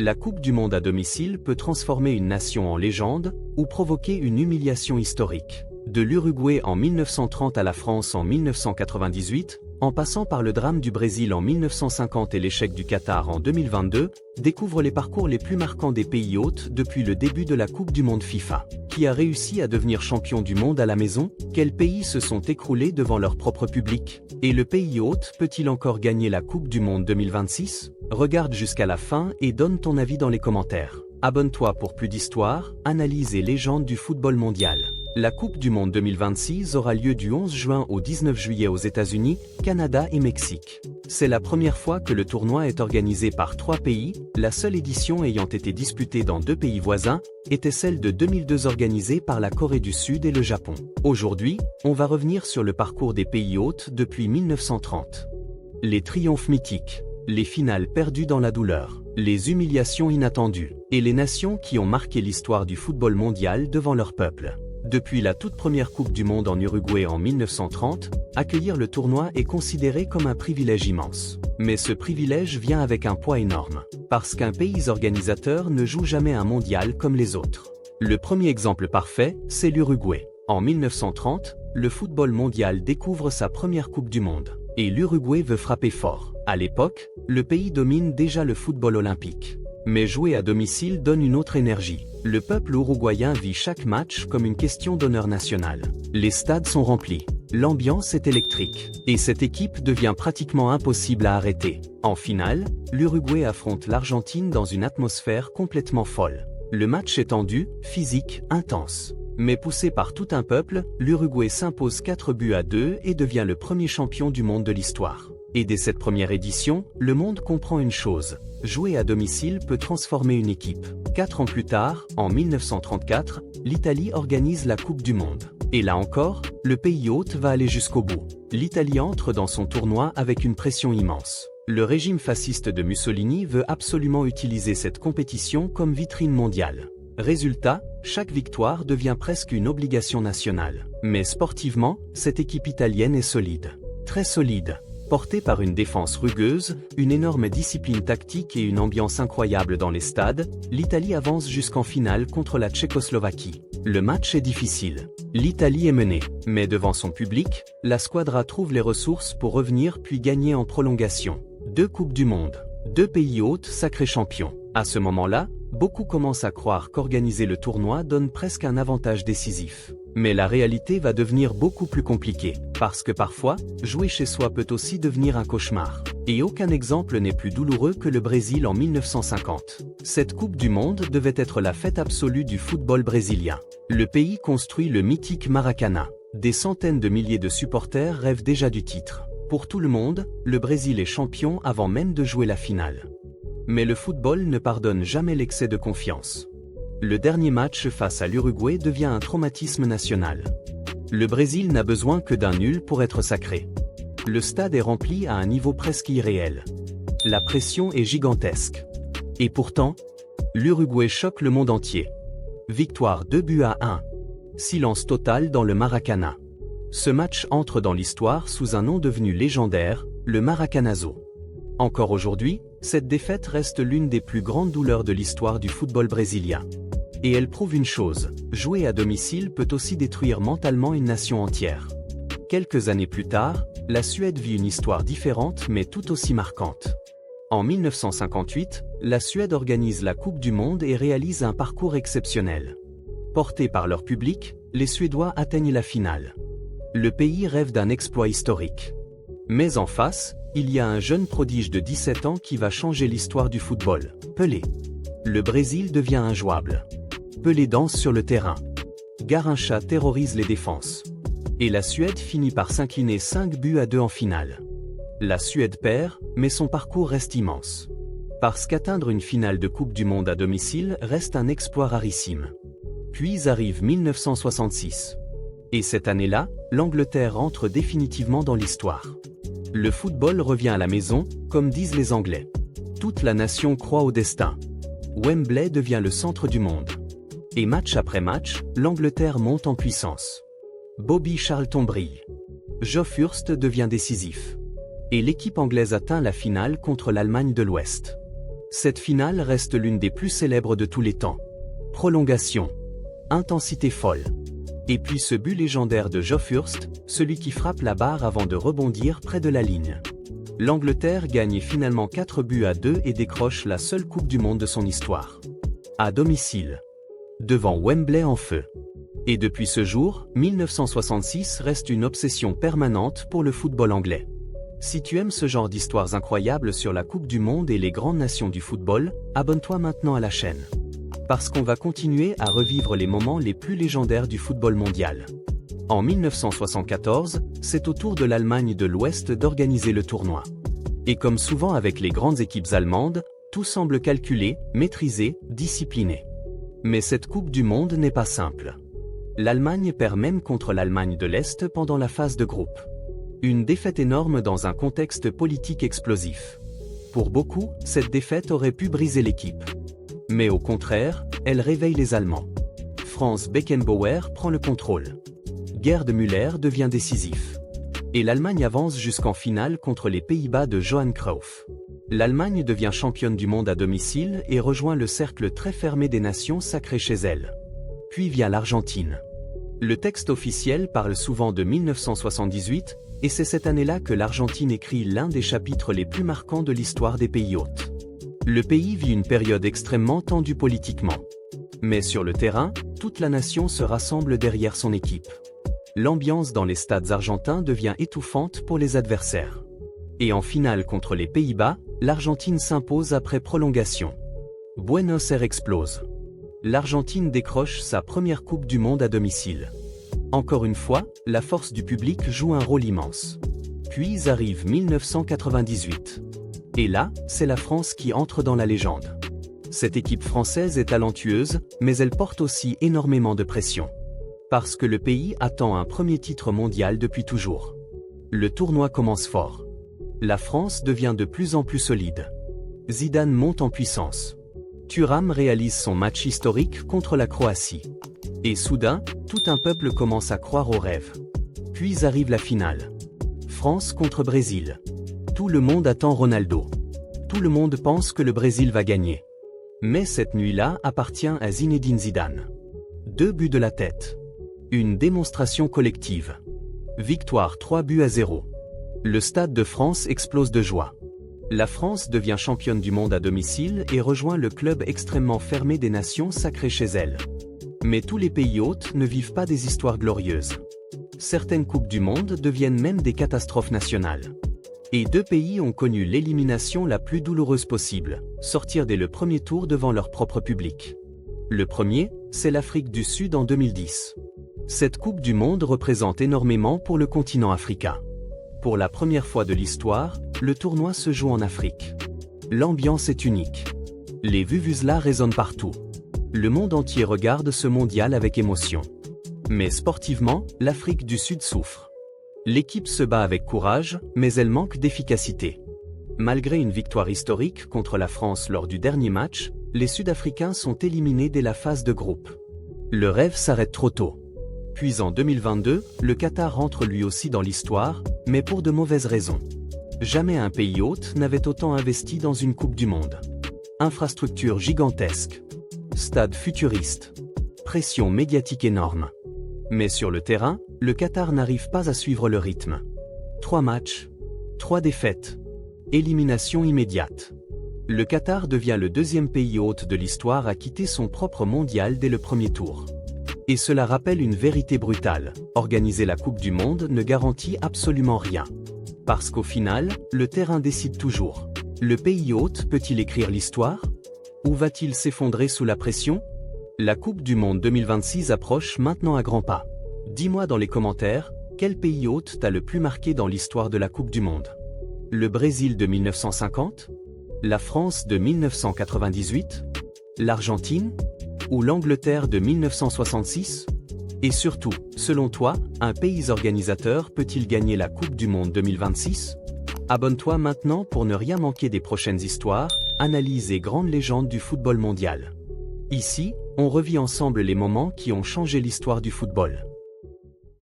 La Coupe du Monde à domicile peut transformer une nation en légende ou provoquer une humiliation historique. De l'Uruguay en 1930 à la France en 1998, en passant par le drame du Brésil en 1950 et l'échec du Qatar en 2022, découvre les parcours les plus marquants des pays hôtes depuis le début de la Coupe du Monde FIFA. Qui a réussi à devenir champion du monde à la maison? Quels pays se sont écroulés devant leur propre public? Et le pays hôte peut-il encore gagner la Coupe du Monde 2026? Regarde jusqu'à la fin et donne ton avis dans les commentaires. Abonne-toi pour plus d'histoires, analyses et légendes du football mondial. La Coupe du Monde 2026 aura lieu du 11 juin au 19 juillet aux États-Unis, Canada et Mexique. C'est la première fois que le tournoi est organisé par 3 pays, la seule édition ayant été disputée dans 2 pays voisins, était celle de 2002 organisée par la Corée du Sud et le Japon. Aujourd'hui, on va revenir sur le parcours des pays hôtes depuis 1930. Les triomphes mythiques, les finales perdues dans la douleur, les humiliations inattendues, et les nations qui ont marqué l'histoire du football mondial devant leur peuple. Depuis la toute première Coupe du Monde en Uruguay en 1930, accueillir le tournoi est considéré comme un privilège immense. Mais ce privilège vient avec un poids énorme, parce qu'un pays organisateur ne joue jamais un mondial comme les autres. Le premier exemple parfait, c'est l'Uruguay. En 1930, le football mondial découvre sa première Coupe du Monde. Et l'Uruguay veut frapper fort. À l'époque, le pays domine déjà le football olympique. Mais jouer à domicile donne une autre énergie. Le peuple uruguayen vit chaque match comme une question d'honneur national. Les stades sont remplis, l'ambiance est électrique, et cette équipe devient pratiquement impossible à arrêter. En finale, l'Uruguay affronte l'Argentine dans une atmosphère complètement folle. Le match est tendu, physique, intense. Mais poussé par tout un peuple, l'Uruguay s'impose 4-2 et devient le premier champion du monde de l'histoire. Et dès cette première édition, le monde comprend une chose. Jouer à domicile peut transformer une équipe. 4 ans plus tard, en 1934, l'Italie organise la Coupe du Monde. Et là encore, le pays hôte va aller jusqu'au bout. L'Italie entre dans son tournoi avec une pression immense. Le régime fasciste de Mussolini veut absolument utiliser cette compétition comme vitrine mondiale. Résultat, chaque victoire devient presque une obligation nationale. Mais sportivement, cette équipe italienne est solide. Très solide. Portée par une défense rugueuse, une énorme discipline tactique et une ambiance incroyable dans les stades, l'Italie avance jusqu'en finale contre la Tchécoslovaquie. Le match est difficile. L'Italie est menée, mais devant son public, la squadra trouve les ressources pour revenir puis gagner en prolongation. 2 Coupes du Monde, 2 pays hôtes sacrés champions. À ce moment-là, beaucoup commencent à croire qu'organiser le tournoi donne presque un avantage décisif. Mais la réalité va devenir beaucoup plus compliquée, parce que parfois, jouer chez soi peut aussi devenir un cauchemar. Et aucun exemple n'est plus douloureux que le Brésil en 1950. Cette Coupe du Monde devait être la fête absolue du football brésilien. Le pays construit le mythique Maracanã. Des centaines de milliers de supporters rêvent déjà du titre. Pour tout le monde, le Brésil est champion avant même de jouer la finale. Mais le football ne pardonne jamais l'excès de confiance. Le dernier match face à l'Uruguay devient un traumatisme national. Le Brésil n'a besoin que d'un nul pour être sacré. Le stade est rempli à un niveau presque irréel. La pression est gigantesque. Et pourtant, l'Uruguay choque le monde entier. Victoire 2-1. Silence total dans le Maracanã. Ce match entre dans l'histoire sous un nom devenu légendaire, le Maracanazo. Encore aujourd'hui, cette défaite reste l'une des plus grandes douleurs de l'histoire du football brésilien. Et elle prouve une chose, jouer à domicile peut aussi détruire mentalement une nation entière. Quelques années plus tard, la Suède vit une histoire différente mais tout aussi marquante. En 1958, la Suède organise la Coupe du Monde et réalise un parcours exceptionnel. Portés par leur public, les Suédois atteignent la finale. Le pays rêve d'un exploit historique. Mais en face, il y a un jeune prodige de 17 ans qui va changer l'histoire du football, Pelé. Le Brésil devient injouable. Pelé danse sur le terrain. Garrincha terrorise les défenses. Et la Suède finit par s'incliner 5-2 en finale. La Suède perd, mais son parcours reste immense. Parce qu'atteindre une finale de Coupe du Monde à domicile reste un exploit rarissime. Puis arrive 1966. Et cette année-là, l'Angleterre entre définitivement dans l'histoire. Le football revient à la maison, comme disent les Anglais. Toute la nation croit au destin. Wembley devient le centre du monde. Et match après match, l'Angleterre monte en puissance. Bobby Charlton brille. Geoff Hurst devient décisif. Et l'équipe anglaise atteint la finale contre l'Allemagne de l'Ouest. Cette finale reste l'une des plus célèbres de tous les temps. Prolongation. Intensité folle. Et puis ce but légendaire de Geoff Hurst, celui qui frappe la barre avant de rebondir près de la ligne. L'Angleterre gagne finalement 4-2 et décroche la seule Coupe du Monde de son histoire. À domicile. Devant Wembley en feu. Et depuis ce jour, 1966 reste une obsession permanente pour le football anglais. Si tu aimes ce genre d'histoires incroyables sur la Coupe du Monde et les grandes nations du football, abonne-toi maintenant à la chaîne. Parce qu'on va continuer à revivre les moments les plus légendaires du football mondial. En 1974, c'est au tour de l'Allemagne de l'Ouest d'organiser le tournoi. Et comme souvent avec les grandes équipes allemandes, tout semble calculé, maîtrisé, discipliné. Mais cette Coupe du Monde n'est pas simple. L'Allemagne perd même contre l'Allemagne de l'Est pendant la phase de groupe. Une défaite énorme dans un contexte politique explosif. Pour beaucoup, cette défaite aurait pu briser l'équipe. Mais au contraire, elle réveille les Allemands. Franz Beckenbauer prend le contrôle. Gerd Müller devient décisif. Et l'Allemagne avance jusqu'en finale contre les Pays-Bas de Johan Cruyff. L'Allemagne devient championne du monde à domicile et rejoint le cercle très fermé des nations sacrées chez elle. Puis vient l'Argentine. Le texte officiel parle souvent de 1978, et c'est cette année-là que l'Argentine écrit l'un des chapitres les plus marquants de l'histoire des pays hôtes. Le pays vit une période extrêmement tendue politiquement. Mais sur le terrain, toute la nation se rassemble derrière son équipe. L'ambiance dans les stades argentins devient étouffante pour les adversaires. Et en finale contre les Pays-Bas, l'Argentine s'impose après prolongation. Buenos Aires explose. L'Argentine décroche sa première Coupe du Monde à domicile. Encore une fois, la force du public joue un rôle immense. Puis arrive 1998. Et là, c'est la France qui entre dans la légende. Cette équipe française est talentueuse, mais elle porte aussi énormément de pression. Parce que le pays attend un premier titre mondial depuis toujours. Le tournoi commence fort. La France devient de plus en plus solide. Zidane monte en puissance. Thuram réalise son match historique contre la Croatie. Et soudain, tout un peuple commence à croire au rêve. Puis arrive la finale. France contre Brésil. Tout le monde attend Ronaldo. Tout le monde pense que le Brésil va gagner. Mais cette nuit-là appartient à Zinedine Zidane. 2 buts de la tête. Une démonstration collective. Victoire 3-0. Le Stade de France explose de joie. La France devient championne du monde à domicile et rejoint le club extrêmement fermé des nations sacrées chez elle. Mais tous les pays hôtes ne vivent pas des histoires glorieuses. Certaines coupes du monde deviennent même des catastrophes nationales. Et 2 pays ont connu l'élimination la plus douloureuse possible, sortir dès le premier tour devant leur propre public. Le premier, c'est l'Afrique du Sud en 2010. Cette Coupe du Monde représente énormément pour le continent africain. Pour la première fois de l'histoire, le tournoi se joue en Afrique. L'ambiance est unique. Les vuvuzelas résonnent partout. Le monde entier regarde ce mondial avec émotion. Mais sportivement, l'Afrique du Sud souffre. L'équipe se bat avec courage, mais elle manque d'efficacité. Malgré une victoire historique contre la France lors du dernier match, les Sud-Africains sont éliminés dès la phase de groupe. Le rêve s'arrête trop tôt. Puis en 2022, le Qatar rentre lui aussi dans l'histoire, mais pour de mauvaises raisons. Jamais un pays hôte n'avait autant investi dans une Coupe du Monde. Infrastructure gigantesque. Stade futuriste. Pression médiatique énorme. Mais sur le terrain, le Qatar n'arrive pas à suivre le rythme. 3 matchs. 3 défaites. Élimination immédiate. Le Qatar devient le 2e pays hôte de l'histoire à quitter son propre mondial dès le premier tour. Et cela rappelle une vérité brutale, organiser la Coupe du Monde ne garantit absolument rien. Parce qu'au final, le terrain décide toujours. Le pays hôte peut-il écrire l'histoire? Ou va-t-il s'effondrer sous la pression? La Coupe du Monde 2026 approche maintenant à grands pas. Dis-moi dans les commentaires, quel pays hôte t'a le plus marqué dans l'histoire de la Coupe du Monde? Le Brésil de 1950? La France de 1998? L'Argentine? Ou l'Angleterre de 1966? Et surtout, selon toi, un pays organisateur peut-il gagner la Coupe du Monde 2026? Abonne-toi maintenant pour ne rien manquer des prochaines histoires, analyses et grandes légendes du football mondial. Ici, on revit ensemble les moments qui ont changé l'histoire du football.